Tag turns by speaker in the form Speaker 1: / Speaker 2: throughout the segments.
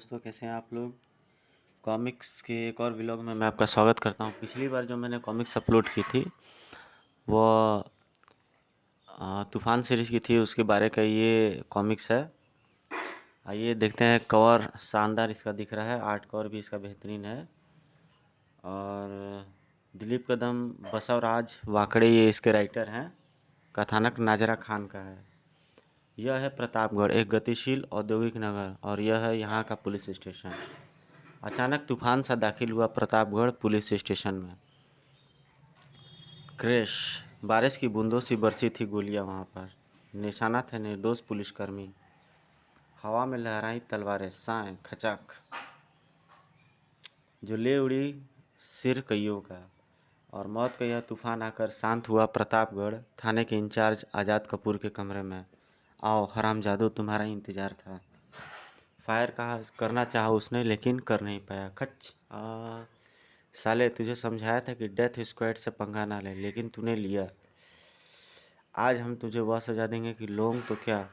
Speaker 1: दोस्तों, कैसे हैं आप लोग। कॉमिक्स के एक और व्लॉग में मैं आपका स्वागत करता हूं। पिछली बार जो मैंने कॉमिक्स अपलोड की थी वो तूफान सीरीज़ की थी, उसके बारे का ये कॉमिक्स है। आइए देखते हैं। कवर शानदार इसका दिख रहा है, आर्ट कवर भी इसका बेहतरीन है। और दिलीप कदम, बसवराज वाकड़े ये इसके राइटर हैं। कथानक नाजरा खान का है। यह है प्रतापगढ़, एक गतिशील औद्योगिक नगर, और यह है यहाँ का पुलिस स्टेशन। अचानक तूफान सा दाखिल हुआ प्रतापगढ़ पुलिस स्टेशन में। क्रैश, बारिश की बूंदों सी बरसी थी गोलियां वहाँ पर। निशाना थे निर्दोष पुलिसकर्मी। हवा में लहराई तलवारें, साएं खचक जो ले उड़ी सिर कईयों का। और मौत का यह तूफान आकर शांत हुआ प्रतापगढ़ थाने के इंचार्ज आज़ाद कपूर के कमरे में। आओ हरामजादो, तुम्हारा ही इंतज़ार था। फायर कहा करना चाहा उसने, लेकिन कर नहीं पाया। खच साले, तुझे समझाया था कि डेथ स्क्वाड से पंगा ना ले, लेकिन तूने लिया। आज हम तुझे वह सजा देंगे कि लोग तो क्या,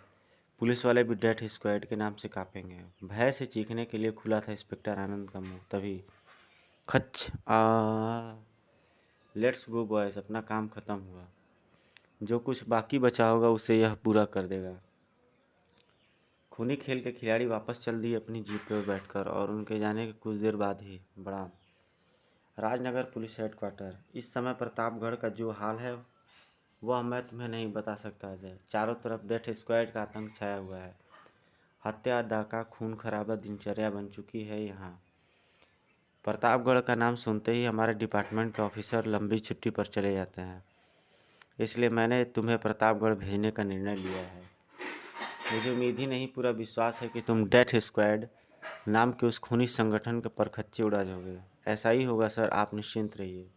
Speaker 1: पुलिस वाले भी डेथ स्क्वाड के नाम से कांपेंगे। भय से चीखने के लिए खुला था इंस्पेक्टर आनंद का मुंह। तभी खच लेट्स गो बॉयज, अपना काम खत्म हुआ। जो कुछ बाकी बचा होगा उसे यह पूरा कर देगा। खूनी खेल के खिलाड़ी वापस चल दिए अपनी जीप पर बैठकर, और उनके जाने के कुछ देर बाद ही बड़ा राजनगर पुलिस हेडक्वार्टर। इस समय प्रतापगढ़ का जो हाल है वह मैं तुम्हें नहीं बता सकता अजय। चारों तरफ डेथ स्क्वाड का आतंक छाया हुआ है। हत्या, डाका, खून खराबा दिनचर्या बन चुकी है यहाँ। प्रतापगढ़ का नाम सुनते ही हमारे डिपार्टमेंट के ऑफिसर लंबी छुट्टी पर चले जाते हैं। इसलिए मैंने तुम्हें प्रतापगढ़ भेजने का निर्णय लिया है। मुझे उम्मीद ही नहीं, पूरा विश्वास है कि तुम डेथ स्क्वाड नाम के उस खूनी संगठन के परखच्चे उड़ा जाओगे। ऐसा ही होगा सर, आप निश्चिंत रहिए।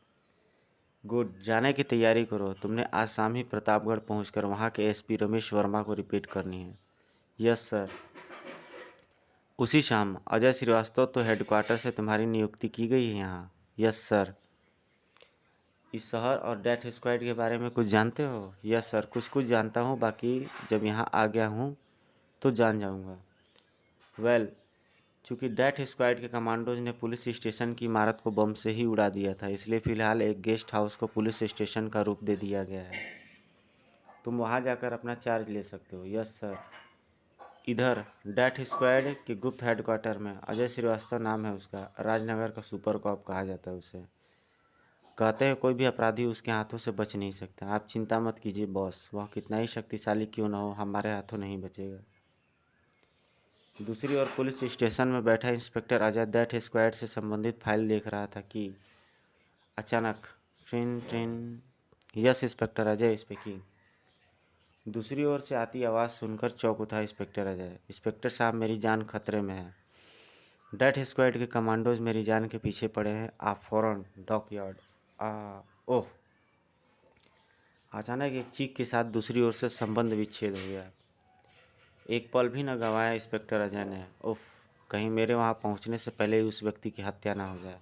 Speaker 1: गुड, जाने की तैयारी करो। तुमने आज शाम ही प्रतापगढ़ पहुंचकर वहां के एसपी रमेश वर्मा को रिपीट करनी है। Yes sir. उसी शाम। अजय श्रीवास्तव तो हेडक्वार्टर से तुम्हारी नियुक्ति की गई है यहाँ। Yes sir. इस शहर और डेथ स्क्वाड के बारे में कुछ जानते हो। यस सर, कुछ कुछ जानता हूँ, बाकी जब यहाँ आ गया हूँ तो जान जाऊँगा। वेल, चूँकि डेथ स्क्वाड के कमांडोज ने पुलिस स्टेशन की इमारत को बम से ही उड़ा दिया था, इसलिए फ़िलहाल एक गेस्ट हाउस को पुलिस स्टेशन का रूप दे दिया गया है। तुम वहाँ जाकर अपना चार्ज ले सकते हो। Yes sir. इधर डेथ स्क्वाड के गुप्त हेडक्वार्टर में अजय श्रीवास्तव नाम है उसका। राजनगर का सुपर कॉप कहा जाता है उसे। कहते हैं कोई भी अपराधी उसके हाथों से बच नहीं सकता। आप चिंता मत कीजिए बॉस, वह कितना ही शक्तिशाली क्यों ना हो, हमारे हाथों नहीं बचेगा। दूसरी ओर पुलिस स्टेशन में बैठा इंस्पेक्टर अजय डेथ स्क्वाड से संबंधित फाइल देख रहा था कि अचानक train train. Yes inspector Ajay speaking. दूसरी ओर से आती आवाज़ सुनकर चौंक उठा इंस्पेक्टर अजय। इंस्पेक्टर साहब, मेरी जान खतरे में है। डेथ स्क्वाड के कमांडोज मेरी जान के पीछे पड़े हैं। आप फौरन डॉकयार्ड। ओह। अचानक एक चीख के साथ दूसरी ओर से संबंध विच्छेद हो गया। एक पल भी न गंवाया इंस्पेक्टर अजय ने। उफ, कहीं मेरे वहाँ पहुँचने से पहले ही उस व्यक्ति की हत्या ना हो जाए।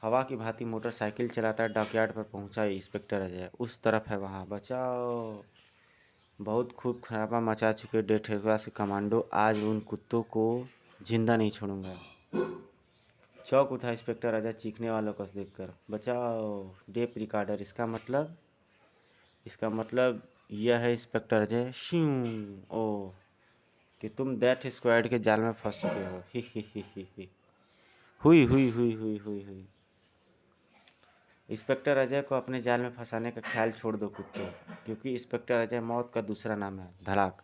Speaker 1: हवा की भांति मोटरसाइकिल चलाता डॉकयार्ड पर पहुंचा इंस्पेक्टर अजय। उस तरफ है वहाँ, बचाओ। बहुत खूब खराबा मचा चुके डेथ स्क्वाड के कमांडो, आज उन कुत्तों को जिंदा नहीं छोड़ूंगा। चौक उठा इंस्पेक्टर अजय चीखने वालों को देखकर। बचाओ। डेप रिकॉर्डर, इसका मतलब यह है इंस्पेक्टर अजय श्यू ओ कि तुम डेथ स्क्वाड के जाल में फंस चुके हो। ही। हुई हुई हुई हुई हुई हुई। इंस्पेक्टर अजय को अपने जाल में फंसाने का ख्याल छोड़ दो कुत्तों, क्योंकि इंस्पेक्टर अजय मौत का दूसरा नाम है। धड़ाक।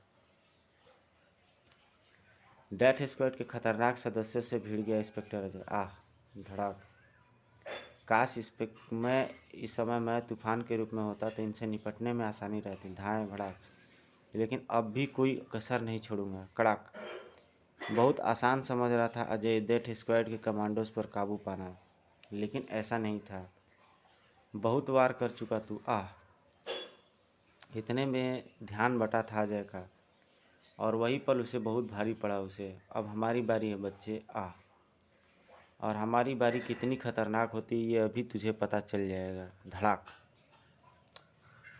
Speaker 1: डेथ स्क्वाड के खतरनाक सदस्यों से भिड़ गया इंस्पेक्टर अजय। धड़ाक। काश इस समय मैं तूफान के रूप में होता तो इनसे निपटने में आसानी रहती। धाएं भड़ाक। लेकिन अब भी कोई कसर नहीं छोड़ूंगा। कड़ाक। बहुत आसान समझ रहा था अजय डेथ स्क्वाड के कमांडोज पर काबू पाना, लेकिन ऐसा नहीं था। बहुत वार कर चुका तू। इतने में ध्यान बटा था अजय का, और वही पल उसे बहुत भारी पड़ा उसे। अब हमारी बारी है बच्चे। और हमारी बारी कितनी खतरनाक होती है ये अभी तुझे पता चल जाएगा। धड़ाक।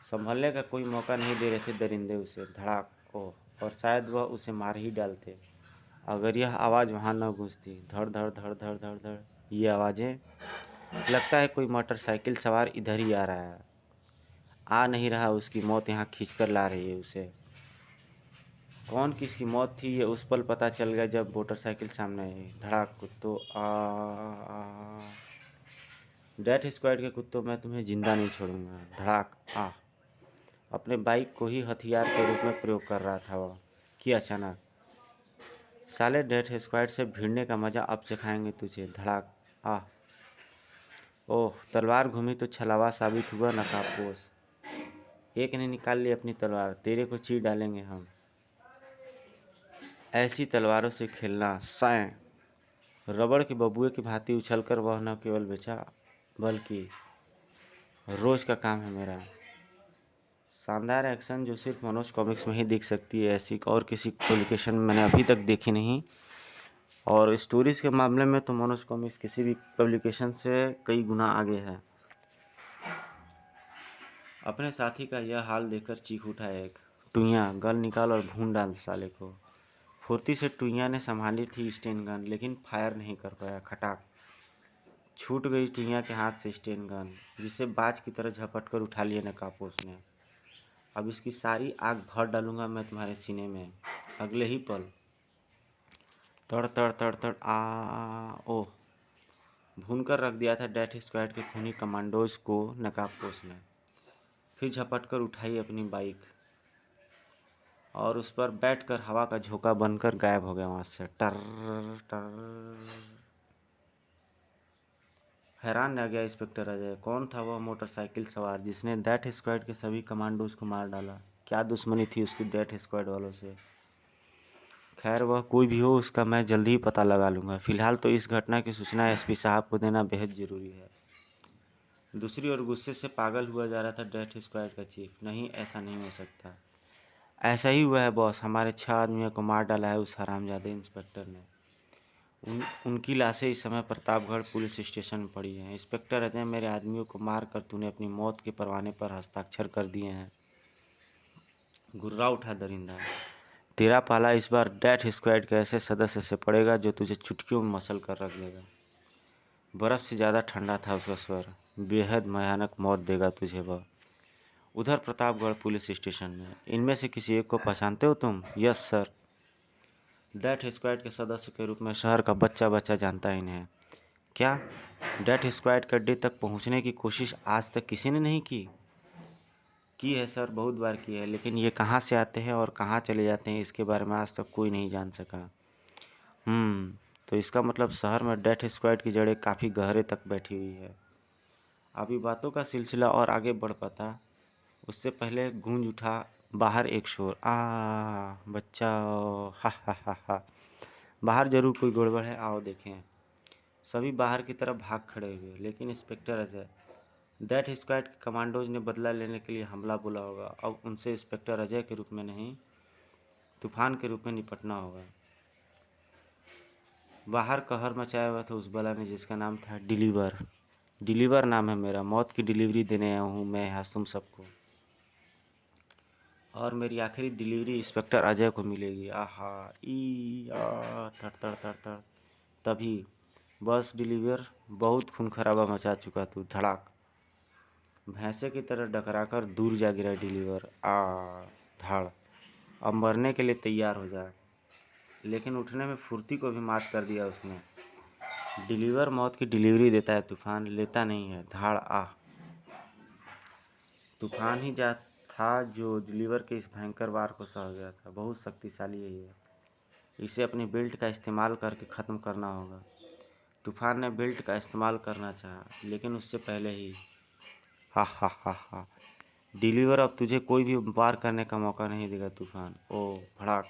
Speaker 1: संभलने का कोई मौका नहीं दे रहे थे दरिंदे उसे। धड़ाक। ओह, और शायद वह उसे मार ही डालते। अगर यह आवाज़ वहाँ न गूंजती, धड़ धड़ धड़ धड़ धड़ धड़ ये आवाज़ें, लगता है कोई मोटरसाइकिल सवार इधर ही आ रहा है। आ नहीं रहा, उसकी मौत यहाँ खींच कर ला रही है उसे। कौन किसकी मौत थी ये उस पल पता चल गया जब मोटरसाइकिल सामने आई। धड़ाक, कुत्तों आ, डेथ स्क्वाड के कुत्तों, मैं तुम्हें जिंदा नहीं छोड़ूंगा। धड़ाक आ, अपने बाइक को ही हथियार के रूप में प्रयोग कर रहा था वह कि अचानक, साले डेथ स्क्वाड से भिड़ने का मजा अब सिखाएंगे तुझे। धड़ाक आ, ओह, तलवार घूमी तो छलावा साबित हुआ नकाबपोश। एक ने निकाल ली अपनी तलवार, तेरे को चीर डालेंगे हम। ऐसी तलवारों से खेलना साएं। रबड़ के बबुए की भांति उछलकर वह न केवल बेचा, बल्कि रोज का काम है मेरा। शानदार एक्शन जो सिर्फ मनोज कॉमिक्स में ही दिख सकती है, ऐसी और किसी पब्लिकेशन में मैंने अभी तक देखी नहीं। और स्टोरीज़ के मामले में तो मनोज कॉमिक्स किसी भी पब्लिकेशन से कई गुना आगे है। अपने साथी का यह हाल देखकर चीख उठा एक टुइयाँ, गल निकाल और भून डाल साले को। फुर्ती से टुइयाँ ने संभाली थी स्टेन गन, लेकिन फायर नहीं कर पाया। खटाक, छूट गई टुइयाँ के हाथ से स्टेन गन, जिसे बाज की तरह झपट कर उठा लिया नकाबपोश ने। अब इसकी सारी आग भर डालूंगा मैं तुम्हारे सीने में। अगले ही पल तड़ तड़ तड़ तड़ ओह, भून कर रख दिया था डेथ स्क्वाड के खूनी कमांडोज को नकाबपोश ने। फिर झपट कर उठाई अपनी बाइक और उस पर बैठकर हवा का झोंका बनकर गायब हो गया वहाँ से। टर टर। हैरान रह गया इंस्पेक्टर अजय। कौन था वह मोटरसाइकिल सवार जिसने डेथ स्क्वाड के सभी कमांडोज को मार डाला? क्या दुश्मनी थी उसकी डेथ स्क्वाड वालों से? खैर, वह कोई भी हो, उसका मैं जल्दी ही पता लगा लूँगा। फिलहाल तो इस घटना की सूचना एसपी साहब को देना बेहद ज़रूरी है। दूसरी ओर गुस्से से पागल हुआ जा रहा था डेथ स्क्वाड का चीफ। नहीं, ऐसा नहीं हो सकता। ऐसा ही हुआ है बॉस, हमारे 6 आदमियों को मार डाला है उस हरामजादे इंस्पेक्टर ने। उनकी लाशें इस समय प्रतापगढ़ पुलिस स्टेशन में पड़ी हैं। इंस्पेक्टर अजय, मेरे आदमियों को मार कर तूने अपनी मौत के परवाने पर हस्ताक्षर कर दिए हैं। गुर्रा उठा दरिंदा। तेरा पाला इस बार डेथ स्क्वाड के ऐसे सदस्य से पड़ेगा जो तुझे चुटकियों में मसल कर रख देगा। बर्फ़ से ज़्यादा ठंडा था उसका स्वर। बेहद भयानक मौत देगा तुझे वह। उधर प्रतापगढ़ पुलिस स्टेशन में, इनमें से किसी एक को पहचानते हो तुम? Yes sir. डेथ स्क्वाड के सदस्य के रूप में शहर का बच्चा बच्चा जानता है इन्हें। क्या? डेथ स्क्वाड के अड्डे तक पहुंचने की कोशिश आज तक किसी ने नहीं की है सर, बहुत बार की है, लेकिन ये कहाँ से आते हैं और कहाँ चले जाते हैं इसके बारे में आज तक कोई नहीं जान सका। तो इसका मतलब शहर में डेथ स्क्वाड की जड़ें काफ़ी गहरे तक बैठी हुई है। अभी बातों का सिलसिला और आगे बढ़ पाता उससे पहले गूंज उठा बाहर एक शोर। बच्चा, हा हा हा हा। बाहर जरूर कोई गड़बड़ है, आओ देखें। सभी बाहर की तरफ भाग खड़े हुए, लेकिन इंस्पेक्टर अजय, डेथ स्क्वाड के कमांडोज ने बदला लेने के लिए हमला बोला होगा। अब उनसे इंस्पेक्टर अजय के रूप में नहीं, तूफान के रूप में निपटना होगा। बाहर कहर मचाया हुआ था उस बला ने जिसका नाम था डिलीवर। डिलीवर नाम है मेरा, मौत की डिलीवरी देने आया हूँ मैं यहाँ तुम सबको। और मेरी आखिरी डिलीवरी इंस्पेक्टर अजय को मिलेगी। आहा ई आ थर थर थर थर। तभी बस डिलीवर, बहुत खून खराबा मचा चुका तू। धड़ाक, भैंसे की तरह डकराकर दूर जा गिरा डिलीवर। धड़, अब मरने के लिए तैयार हो जा। लेकिन उठने में फुर्ती को भी मात कर दिया उसने। डिलीवर मौत की डिलीवरी देता है, तूफान लेता नहीं है। धाड़ तूफान ही जा था जो डिलीवर के इस भयंकर वार को सह गया था। बहुत शक्तिशाली है ये, इसे अपनी बेल्ट का इस्तेमाल करके ख़त्म करना होगा। तूफान ने बेल्ट का इस्तेमाल करना चाहा, लेकिन उससे पहले ही हा हा हा हा। डिलीवर अब तुझे कोई भी वार करने का मौका नहीं देगा तूफान। ओ भड़ाक,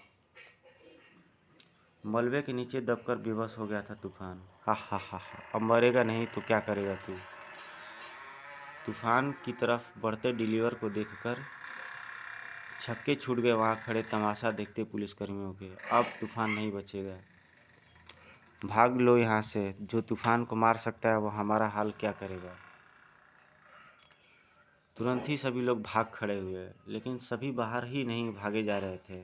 Speaker 1: मलबे के नीचे दबकर बेबस हो गया था तूफान। हा हा हा हा। अब मरेगा नहीं तो क्या करेगा तू? तूफान की तरफ बढ़ते डिलीवर को देखकर छक्के छूट गए वहाँ खड़े तमाशा देखते पुलिसकर्मियों के। अब तूफान नहीं बचेगा। भाग लो यहाँ से, जो तूफान को मार सकता है वो हमारा हाल क्या करेगा? तुरंत ही सभी लोग भाग खड़े हुए, लेकिन सभी बाहर ही नहीं भागे जा रहे थे।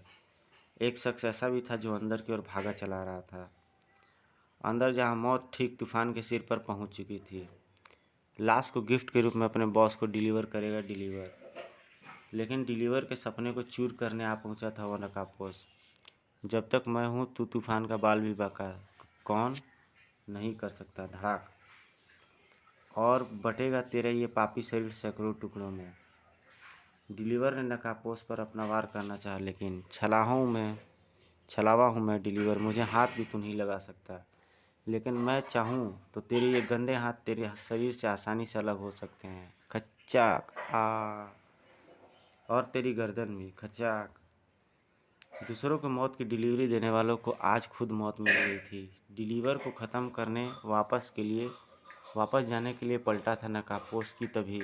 Speaker 1: एक शख्स ऐसा भी था जो अंदर की ओर भागा चला रहा था, अंदर जहां मौत ठीक तूफान के सिर पर पहुंच चुकी थी। लाश को गिफ्ट के रूप में अपने बॉस को डिलीवर करेगा डिलीवर, लेकिन डिलीवर के सपने को चूर करने आ पहुंचा था वो नकाबपोश। जब तक मैं हूँ तू तूफान का बाल भी बांका कौन नहीं कर सकता धड़ाक, और बटेगा तेरा ये पापी शरीर सैकड़ों टुकड़ों में। डिलीवर ने नकाबपोश पर अपना वार करना चाहा, लेकिन छलावा हूँ मैं डिलीवर, मुझे हाथ भी तू नहीं लगा सकता। लेकिन मैं चाहूँ तो तेरे ये गंदे हाथ तेरे शरीर से आसानी से अलग हो सकते हैं। खच्चाक आ, और तेरी गर्दन भी खच्चाक। दूसरों को मौत की डिलीवरी देने वालों को आज खुद मौत मिल गई थी। डिलीवर को ख़त्म करने वापस जाने के लिए पलटा था नकाबपोश की तभी।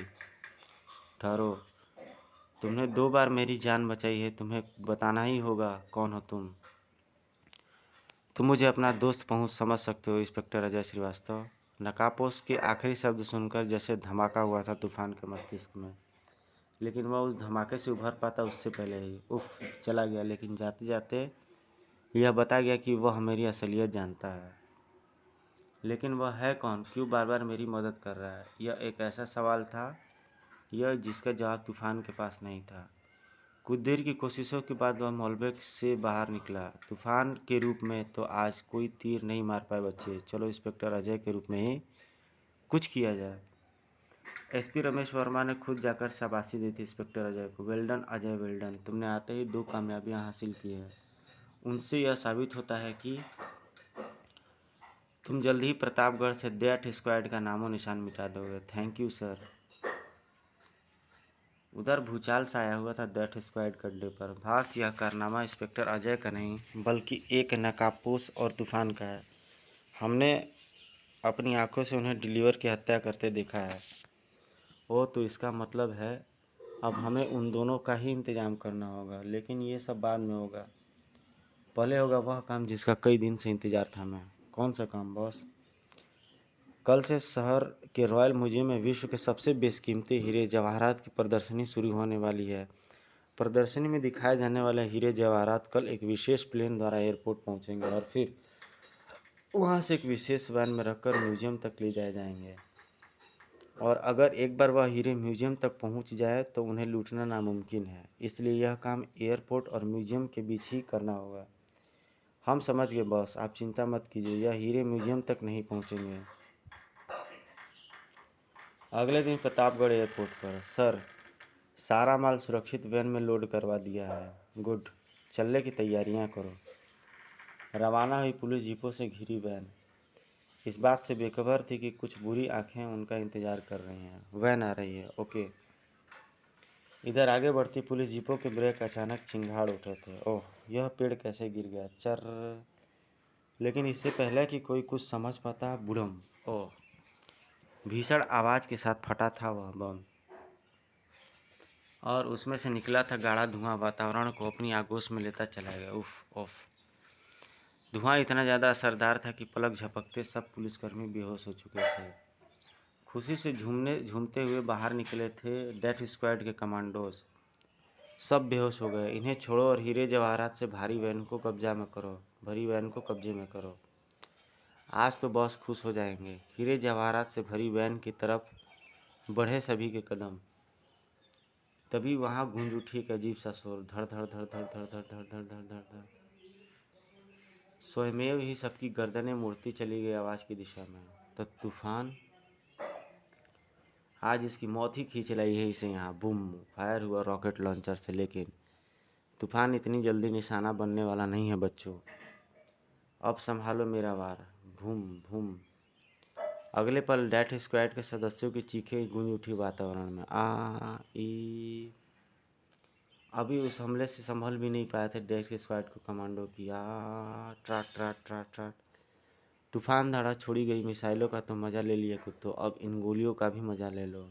Speaker 1: ठहरो, तुमने 2 बार मेरी जान बचाई है, तुम्हें बताना ही होगा कौन हो तुम मुझे अपना दोस्त पहुँच समझ सकते हो इंस्पेक्टर अजय श्रीवास्तव। नकाबपोश के आखिरी शब्द सुनकर जैसे धमाका हुआ था तूफान के मस्तिष्क में, लेकिन वह उस धमाके से उभर पाता उससे पहले ही उफ चला गया। लेकिन जाते जाते यह बता गया कि वह मेरी असलियत जानता है। लेकिन वह है कौन, क्यों बार बार मेरी मदद कर रहा है? यह एक ऐसा सवाल था यह जिसका जवाब तूफान के पास नहीं था। कुछ देर की कोशिशों के बाद वह मलबे से बाहर निकला। तूफान के रूप में तो आज कोई तीर नहीं मार पाए बच्चे, चलो इंस्पेक्टर अजय के रूप में ही कुछ किया जाए। एसपी रमेश वर्मा ने खुद जाकर शाबाशी दी थी इंस्पेक्टर अजय को। वेल्डन अजय वेल्डन, तुमने आते ही 2 कामयाबियां हासिल की है। उनसे यह साबित होता है कि तुम जल्द ही प्रतापगढ़ से डेथ स्क्वाड का नामो निशान मिटा दोगे। Thank you sir. उधर भूचाल सा आया हुआ था डेथ स्क्वाड के अड्डे पर। भास यह कारनामा इंस्पेक्टर अजय का नहीं बल्कि एक नकाबपोश और तूफान का है। हमने अपनी आंखों से उन्हें डिलीवर की हत्या करते देखा है। ओ तो इसका मतलब है अब हमें उन दोनों का ही इंतज़ाम करना होगा, लेकिन ये सब बाद में होगा। पहले होगा वह काम जिसका कई दिन से इंतज़ार था मैं। कौन सा काम बॉस? कल से शहर के रॉयल म्यूजियम में विश्व के सबसे बेशकीमती हीरे जवाहरात की प्रदर्शनी शुरू होने वाली है। प्रदर्शनी में दिखाए जाने वाले हीरे जवाहरात कल एक विशेष प्लेन द्वारा एयरपोर्ट पहुंचेंगे और फिर वहां से एक विशेष वैन में रखकर म्यूजियम तक ले जाए जाएंगे। और अगर एक बार वह हीरे म्यूजियम तक पहुंच जाए तो उन्हें लूटना नामुमकिन है। इसलिए यह काम एयरपोर्ट और म्यूजियम के बीच ही करना होगा। हम समझ गए बॉस, आप चिंता मत कीजिए, यह हीरे म्यूजियम तक नहीं पहुंचेंगे। अगले दिन प्रतापगढ़ एयरपोर्ट पर। सर, सारा माल सुरक्षित वैन में लोड करवा दिया है। गुड, चलने की तैयारियां करो। रवाना हुई पुलिस जीपों से घिरी वैन इस बात से बेखबर थी कि कुछ बुरी आंखें उनका इंतजार कर रही हैं। वैन आ रही है, ओके। इधर आगे बढ़ती पुलिस जीपों के ब्रेक अचानक चिंगाड़ उठे थे। ओह, यह पेड़ कैसे गिर गया? चर। लेकिन इससे पहले कि कोई कुछ समझ पाता, बुड़म। ओह, भीषण आवाज़ के साथ फटा था वह बम, और उसमें से निकला था गाढ़ा धुआं, वातावरण को अपनी आगोश में लेता चला गया। उफ उफ। धुआं इतना ज़्यादा असरदार था कि पलक झपकते सब पुलिसकर्मी बेहोश हो चुके थे। खुशी से झूमते हुए बाहर निकले थे डेथ स्क्वाड के कमांडोज। सब बेहोश हो गए। इन्हें छोड़ो और हीरे जवाहरात से भरी वैन को कब्जे में करो। आज तो बॉस खुश हो जाएंगे। हीरे जवाहरात से भरी वैन की तरफ बढ़े सभी के कदम। तभी वहां गूंज उठी एक अजीब सा शोर, धड़ धड़ धड़ धड़ धड़ धड़ धड़ धड़ धड़ धड़ धड़। स्वयमेव ही सबकी गर्दनें मुड़ती चली गई आवाज़ की दिशा में। तो तूफान आज इसकी मौत ही खींच लाई है इसे यहाँ। बूम, फायर हुआ रॉकेट लॉन्चर से, लेकिन तूफान इतनी जल्दी निशाना बनने वाला नहीं है बच्चों। अब संभालो मेरा वार। भूम भूम। अगले पल डेथ स्क्वाड के सदस्यों की चीखें गूंज उठी वातावरण में। आ ई। अभी उस हमले से संभल भी नहीं पाए थे डेथ स्क्वाड को कमांडो की। ट्राट ट्राट ट्राट ट्राट। तूफान धड़ा छोड़ी गई मिसाइलों का तो मज़ा ले लिया कुत्तों, अब इन गोलियों का भी मज़ा ले लो।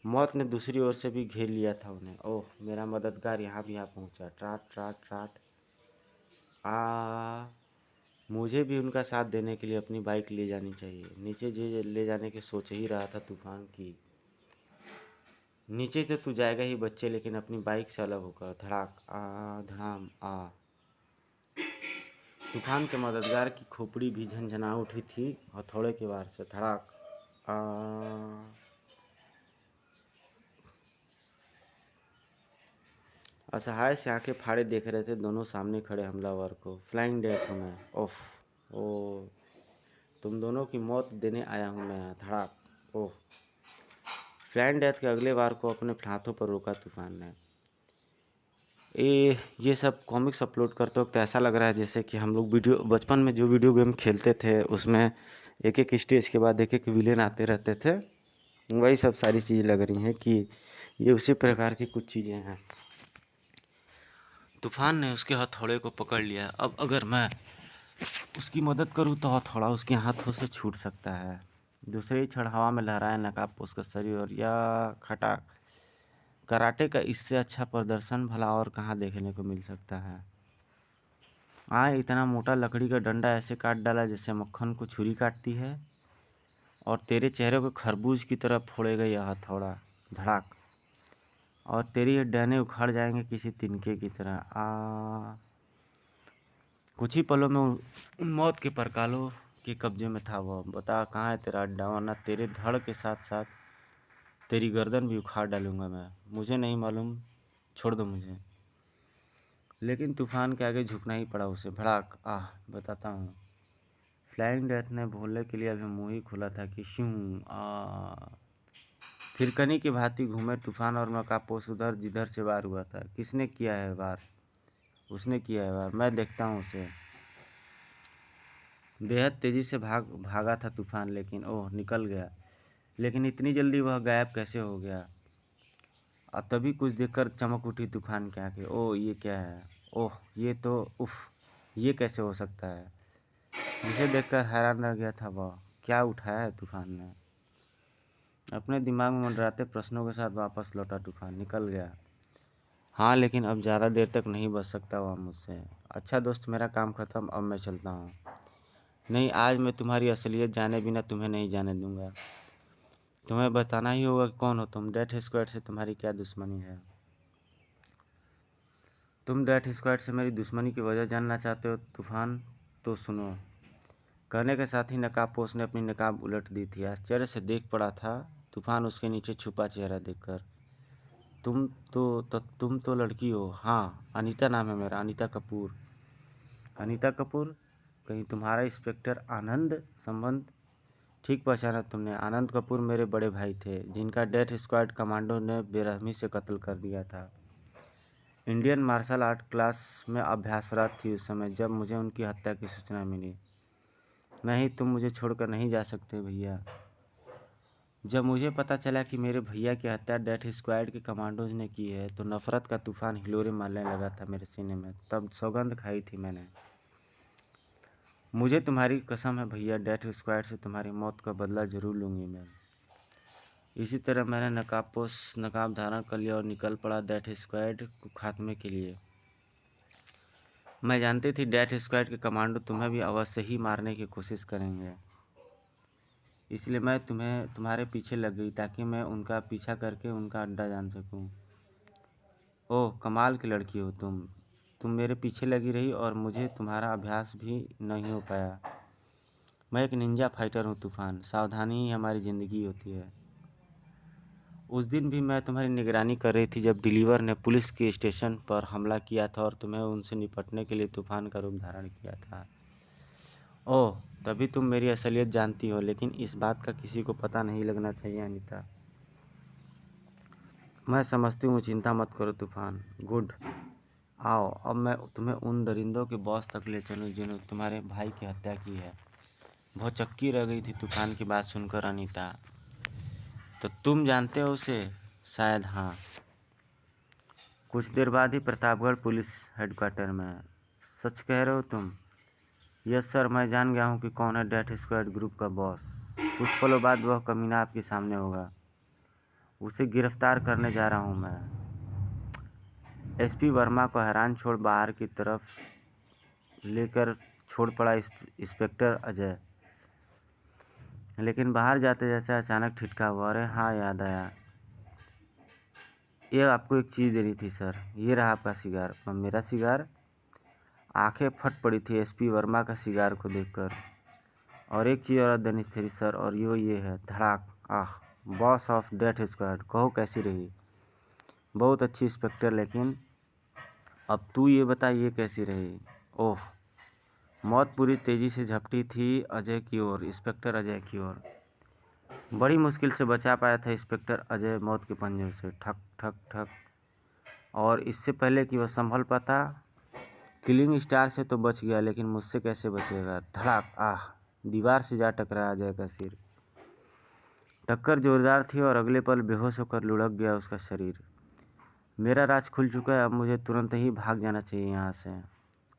Speaker 1: मौत ने दूसरी ओर से भी घेर लिया था उन्हें। ओह, मेरा मददगार यहाँ भी आ पहुँचा। ट्राट ट्राट ट्राट। मुझे भी उनका साथ देने के लिए अपनी बाइक ले जानी चाहिए। नीचे ले जाने की सोच ही रहा था तूफान की। नीचे तो तू जाएगा ही बच्चे, लेकिन अपनी बाइक से अलग होकर। धड़ाक धड़ाम। तूफान के मददगार की खोपड़ी भी झंझना उठी थी हथौड़े के वार से। धड़ाक। आ असहाय से आंखें फाड़े देख रहे थे दोनों सामने खड़े हमलावर को। फ्लाइंग डेथ हूँ मैं। ओफ। ओ, तुम दोनों की मौत देने आया हूँ मैं यहाँ। धड़ाक। ओह। फ्लाइंग डेथ के अगले वार को अपने हाथों पर रोका तूफान ने। ये सब कॉमिक्स अपलोड करते वक्त ऐसा लग रहा है जैसे कि हम लोग बचपन में जो वीडियो गेम खेलते थे उसमें एक एक स्टेज के बाद एक एक विलेन आते रहते थे। वही सब सारी चीज़ें लग रही हैं कि ये उसी प्रकार की कुछ चीज़ें हैं। तूफान ने उसके हथौड़े को पकड़ लिया। अब अगर मैं उसकी मदद करूं तो हथौड़ा उसके हाथों से छूट सकता है। दूसरे ही क्षण हवा में लहराया नकाब उसका शरीर और या खटा। कराटे का इससे अच्छा प्रदर्शन भला और कहाँ देखने को मिल सकता है। इतना मोटा लकड़ी का डंडा ऐसे काट डाला जैसे मक्खन को छुरी काटती है, और तेरे चेहरे को खरबूज की तरह फोड़ेगा यह हथौड़ा। धड़ाक। और तेरी ये डैने उखाड़ जाएंगे किसी तिनके की तरह। कुछ ही पलों में उन मौत के परकालों के कब्जे में था वह। बता कहाँ है तेरा अड्डा, वरना तेरे धड़ के साथ साथ तेरी गर्दन भी उखाड़ डालूंगा मैं। मुझे नहीं मालूम, छोड़ दो मुझे। लेकिन तूफान के आगे झुकना ही पड़ा उसे। भड़ाक। बताता हूँ। फ्लाइंग डेथ ने बोलने के लिए अभी मुँह ही खुला था कि शूं। फिर कनी की भांति घूमे तूफान और नकाबपोश उधर जिधर से वार हुआ था। किसने किया है वार? उसने किया है वार। मैं देखता हूँ उसे। बेहद तेजी से भागा था तूफान, लेकिन ओह निकल गया। लेकिन इतनी जल्दी वह गायब कैसे हो गया? तभी कुछ देखकर चमक उठी तूफान की आंखें। ओह ये क्या है? ओह ये तो उफ, ये कैसे हो सकता है? जिसे देखकर हैरान रह गया था वह। क्या उठाया है तूफान ने? अपने दिमाग में मंडराते प्रश्नों के साथ वापस लौटा तूफान। निकल गया। हाँ, लेकिन अब ज़्यादा देर तक नहीं बच सकता वह मुझसे। अच्छा दोस्त, मेरा काम ख़त्म, अब मैं चलता हूँ। नहीं, आज मैं तुम्हारी असलियत जाने बिना तुम्हें नहीं जाने दूंगा। तुम्हें बताना ही होगा कि कौन हो तुम। डेथ स्क्वाड से तुम्हारी क्या दुश्मनी है? तुम डेथ स्क्वाड से मेरी दुश्मनी की वजह जानना चाहते हो तूफान? तो सुनो। कहने के साथ ही नकाबपोश ने अपनी नकाब उलट दी थी। आश्चर्य से देख पड़ा था तूफान उसके नीचे छुपा चेहरा देखकर। तुम तो लड़की हो। हाँ, अनीता नाम है मेरा, अनीता कपूर। अनीता कपूर? कहीं तुम्हारा इंस्पेक्टर आनंद संबंध? ठीक पहचाना तुमने। आनंद कपूर मेरे बड़े भाई थे, जिनका डेथ स्क्वाड कमांडो ने बेरहमी से कत्ल कर दिया था। इंडियन मार्शल आर्ट क्लास में अभ्यासरत थी उस समय जब मुझे उनकी हत्या की सूचना मिली। नहीं, तुम मुझे छोड़कर नहीं जा सकते भैया। जब मुझे पता चला कि मेरे भैया की हत्या डेथ स्क्वाड के कमांडोज ने की है तो नफरत का तूफान हिलोरे मारने लगा था मेरे सीने में। तब सौगंध खाई थी मैंने। मुझे तुम्हारी कसम है भैया, डेथ स्क्वाड से तुम्हारी मौत का बदला जरूर लूँगी मैं। इसी तरह मैंने नकाब धारण कर लिया और निकल पड़ा डेथ स्क्वाड को खात्मे के लिए। मैं जानती थी डेथ स्क्वाड के कमांडो तुम्हें भी अवश्य ही मारने की कोशिश करेंगे, इसलिए मैं तुम्हारे पीछे लग गई ताकि मैं उनका पीछा करके उनका अड्डा जान सकूं। ओह कमाल की लड़की हो तुम मेरे पीछे लगी रही और मुझे तुम्हारा अभ्यास भी नहीं हो पाया। मैं एक निंजा फाइटर हूँ तूफान, सावधानी ही हमारी ज़िंदगी होती है। उस दिन भी मैं तुम्हारी निगरानी कर रही थी जब डिलीवर ने पुलिस के स्टेशन पर हमला किया था और तुम्हें उनसे निपटने के लिए तूफान का रूप धारण किया था। ओह, तभी तुम मेरी असलियत जानती हो, लेकिन इस बात का किसी को पता नहीं लगना चाहिए अनीता। मैं समझती हूँ, चिंता मत करो तूफान। गुड। आओ अब मैं तुम्हें उन दरिंदों के बॉस तक ले चलूँ जिन्होंने तुम्हारे भाई की हत्या की है। बहुत चक्की रह गई थी तूफान की बात सुनकर अनीता। तो तुम जानते हो उसे? शायद हाँ। कुछ देर बाद ही प्रतापगढ़ पुलिस हेडक्वार्टर में। सच कह रहे हो तुम? यस सर, मैं जान गया हूँ कि कौन है डेथ स्क्वाड ग्रुप का बॉस। कुछ पलों बाद वह कमीना आपके सामने होगा। उसे गिरफ्तार करने जा रहा हूँ मैं। एसपी वर्मा को हैरान छोड़ बाहर की तरफ लेकर छोड़ पड़ा इंस्पेक्टर अजय। लेकिन बाहर जाते जैसे अचानक ठिठका हुआ। अरे हाँ, याद आया, ये आपको एक चीज़ देनी थी सर। ये रहा आपका सिगार। मेरा सिगार? आंखें फट पड़ी थी एसपी वर्मा का सिगार को देखकर। और एक चीज़ और देनी थी सर, और ये है धड़ाक। आह, बॉस ऑफ डेथ स्क्वाड, कहो कैसी रही? बहुत अच्छी इंस्पेक्टर, लेकिन अब तू ये बता ये कैसी रही? ओह। मौत पूरी तेजी से झपटी थी अजय की ओर, इंस्पेक्टर अजय की ओर। बड़ी मुश्किल से बचा पाया था इंस्पेक्टर अजय मौत के पंजों से। ठक ठक ठक। और इससे पहले कि वह संभल पाता, किलिंग स्टार से तो बच गया, लेकिन मुझसे कैसे बचेगा? धड़ाक। आह, दीवार से जा टकराया अजय का सिर। टक्कर जोरदार थी और अगले पल बेहोश होकर लुढ़क गया उसका शरीर। मेरा राज खुल चुका है, अब मुझे तुरंत ही भाग जाना चाहिए यहाँ से।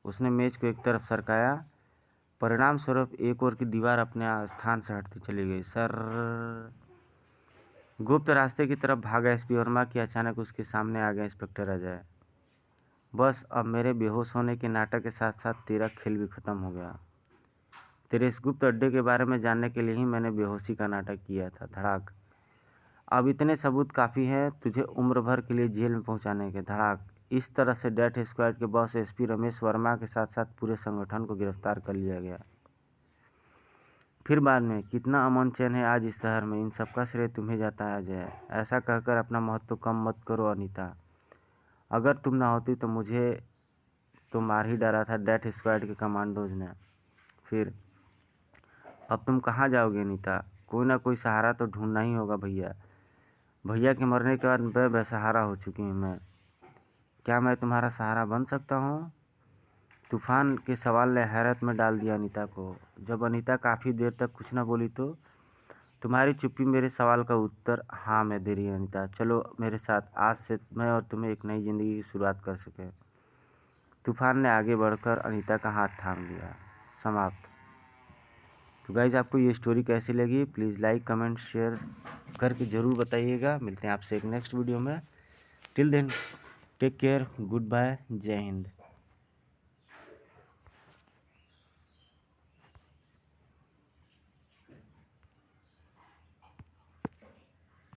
Speaker 1: उसने मेज को एक तरफ सरकाया, परिणाम स्वरूप एक ओर की दीवार अपने स्थान से हटती चली गई। सर गुप्त रास्ते की तरफ भागा एसपी वर्मा की अचानक उसके सामने आ गया इंस्पेक्टर अजय। बस अब मेरे बेहोश होने के नाटक के साथ साथ तेरा खेल भी खत्म हो गया। तेरे इस गुप्त अड्डे के बारे में जानने के लिए ही मैंने बेहोशी का नाटक किया था। धड़ाक। अब इतने सबूत काफ़ी हैं तुझे उम्र भर के लिए जेल में पहुंचाने के। धड़ाक। इस तरह से डेथ स्क्वाड के बॉस एसपी रमेश वर्मा के साथ साथ पूरे संगठन को गिरफ्तार कर लिया गया। फिर बाद में कितना अमन चैन है आज इस शहर में, इन सबका श्रेय तुम्हें जाता है अजय। ऐसा कहकर अपना महत्व कम मत करो अनीता। अगर तुम ना होती तो मुझे तो मार ही डाला था डेथ स्क्वाड के कमांडोज ने। फिर अब तुम कहाँ जाओगे अनीता? कोई ना कोई सहारा तो ढूंढना ही होगा भैया। भैया के मरने के बाद मैं बेसहारा हो चुकी हूँ। मैं क्या मैं तुम्हारा सहारा बन सकता हूँ? तूफान के सवाल ने हैरत में डाल दिया अनीता को। जब अनीता काफ़ी देर तक कुछ न बोली तो तुम्हारी चुप्पी मेरे सवाल का उत्तर हाँ में दे रही है अनीता। चलो मेरे साथ, आज से मैं और तुम्हें एक नई ज़िंदगी की शुरुआत कर सके। तूफान ने आगे बढ़कर अनीता का हाथ थाम लिया। समाप्त। तो गाइज आपको ये स्टोरी कैसी लगी? प्लीज़ लाइक कमेंट शेयर करके ज़रूर बताइएगा। मिलते हैं आपसे एक नेक्स्ट वीडियो में। Till then take care, good bye, जय हिंद।